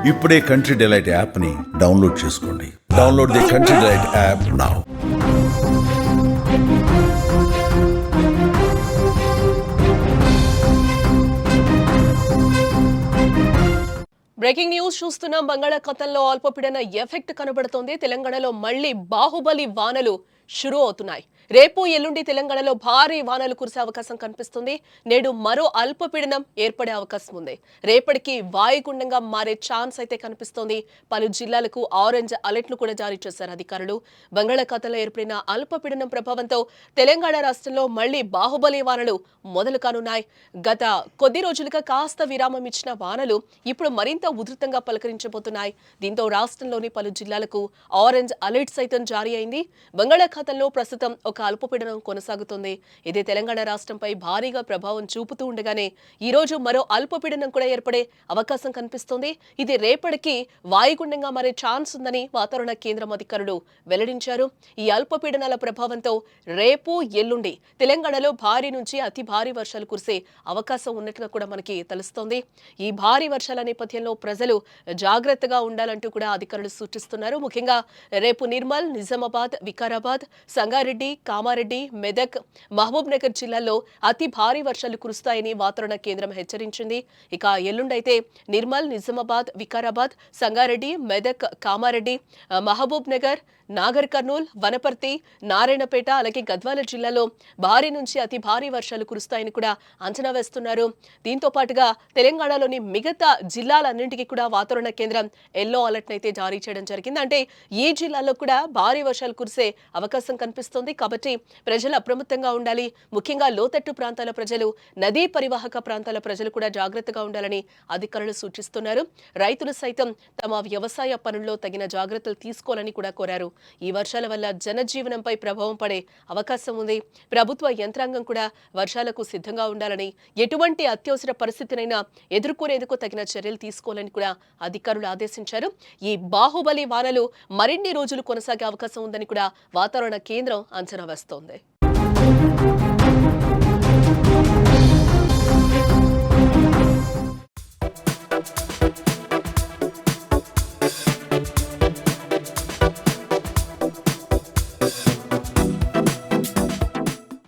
ఇప్పుడే country delight యాప్ని download చేసుకోండి. Download the country delight app now. Breaking news చూస్తున్నాం. బంగాళాఖాతంలో అల్పపీడన ఎఫెక్ట్ కనబడుతోంది. తెలంగాణలో మళ్లీ బాహుబలి వానలు షురూ అవుతున్నాయి. రేపు ఎల్లుండి తెలంగాణలో భారీ వానలు కురిసే అవకాశం కనిపిస్తుంది. నేడు మరో అల్పపీడనం ఏర్పడే అవకాశం ఉంది. రేపటికి వాయుగుండంగా మారే ఛాన్స్ అయితే కనిపిస్తోంది. పలు జిల్లాలకు ఆరెంజ్ అలర్ట్లు కూడా జారీ చేశారు అధికారులు. బంగాళాఖాతంలో ఏర్పడిన అల్పపీడనం ప్రభావంతో తెలంగాణ రాష్ట్రంలో మళ్లీ బాహుబలి వానలు మొదలు కానున్నాయి. గత కొద్ది రోజులుగా కాస్త విరామం ఇచ్చిన వానలు ఇప్పుడు మరింత ఉధృతంగా పలకరించబోతున్నాయి. దీంతో రాష్ట్రంలోని పలు జిల్లాలకు ఆరెంజ్ అలర్ట్ సైతం జారీ అయింది. బంగాళాఖాతంలో ప్రస్తుతం ఒక అల్పపీడనం కొనసాగుతుంది. ఇది తెలంగాణ రాష్ట్రంపై భారీగా ప్రభావం చూపుతూ ఉండగానే ఈ రోజు మరో అల్పపీడనం కూడా ఏర్పడే అవకాశం కనిపిస్తోంది. ఇది రేపటికి వాయుగుండంగా మారే ఛాన్స్ ఉందని వాతావరణ కేంద్రం అధికారులు వెల్లడించారు. ఈ అల్పపీడనాల ప్రభావంతో రేపు ఎల్లుండి తెలంగాణలో భారీ నుంచి అతి భారీ వర్షాలు కురిసే అవకాశం ఉన్నట్టుగా కూడా మనకి తెలుస్తోంది. ఈ భారీ వర్షాల నేపథ్యంలో ప్రజలు జాగ్రత్తగా ఉండాలంటూ కూడా అధికారులు సూచిస్తున్నారు. ముఖ్యంగా రేపు నిర్మల్, నిజామాబాద్, వికారాబాద్, సంగారెడ్డి, కామారెడ్డి, మెదక్, మహబూబ్ నగర్ జిల్లాల్లో అతి భారీ వర్షాలు కురుస్తాయని వాతావరణ కేంద్రం హెచ్చరించింది. ఇక ఎల్లుండైతే నిర్మల్, నిజామాబాద్, వికారాబాద్, సంగారెడ్డి, మెదక్, కామారెడ్డి, మహబూబ్ నగర్, నాగర్ కర్నూల్, వనపర్తి, నారాయణపేట అలాగే గద్వాల జిల్లాలో భారీ నుంచి అతి భారీ వర్షాలు కురుస్తాయని కూడా అంచనా వేస్తున్నారు. దీంతో పాటుగా తెలంగాణలోని మిగతా జిల్లాలన్నింటికీ కూడా వాతావరణ కేంద్రం ఎల్లో అలర్ట్ అయితే జారీ చేయడం జరిగింది. అంటే ఈ జిల్లాలో కూడా భారీ వర్షాలు కురిసే అవకాశం కనిపిస్తోంది. కాబట్టి ప్రజలు అప్రమత్తంగా ఉండాలి. ముఖ్యంగా లోతట్టు ప్రాంతాల ప్రజలు, నదీ పరివాహక ప్రాంతాల ప్రజలు కూడా జాగ్రత్తగా ఉండాలని అధికారులు సూచిస్తున్నారు. రైతులు సైతం తమ వ్యవసాయ పనుల్లో తగిన జాగ్రత్తలు తీసుకోవాలని కూడా కోరారు. ఈ వర్షాల వల్ల జనజీవనంపై ప్రభావం పడే అవకాశం ఉంది. ప్రభుత్వ యంత్రాంగం కూడా వర్షాలకు సిద్ధంగా ఉండాలని, ఎటువంటి అత్యవసర పరిస్థితినైనా ఎదుర్కొనేందుకు తగిన చర్యలు తీసుకోవాలని కూడా అధికారులు ఆదేశించారు. ఈ బాహుబలి వానలు మరిన్ని రోజులు కొనసాగే అవకాశం ఉందని కూడా వాతావరణ కేంద్రం అంచనా వేస్తోంది.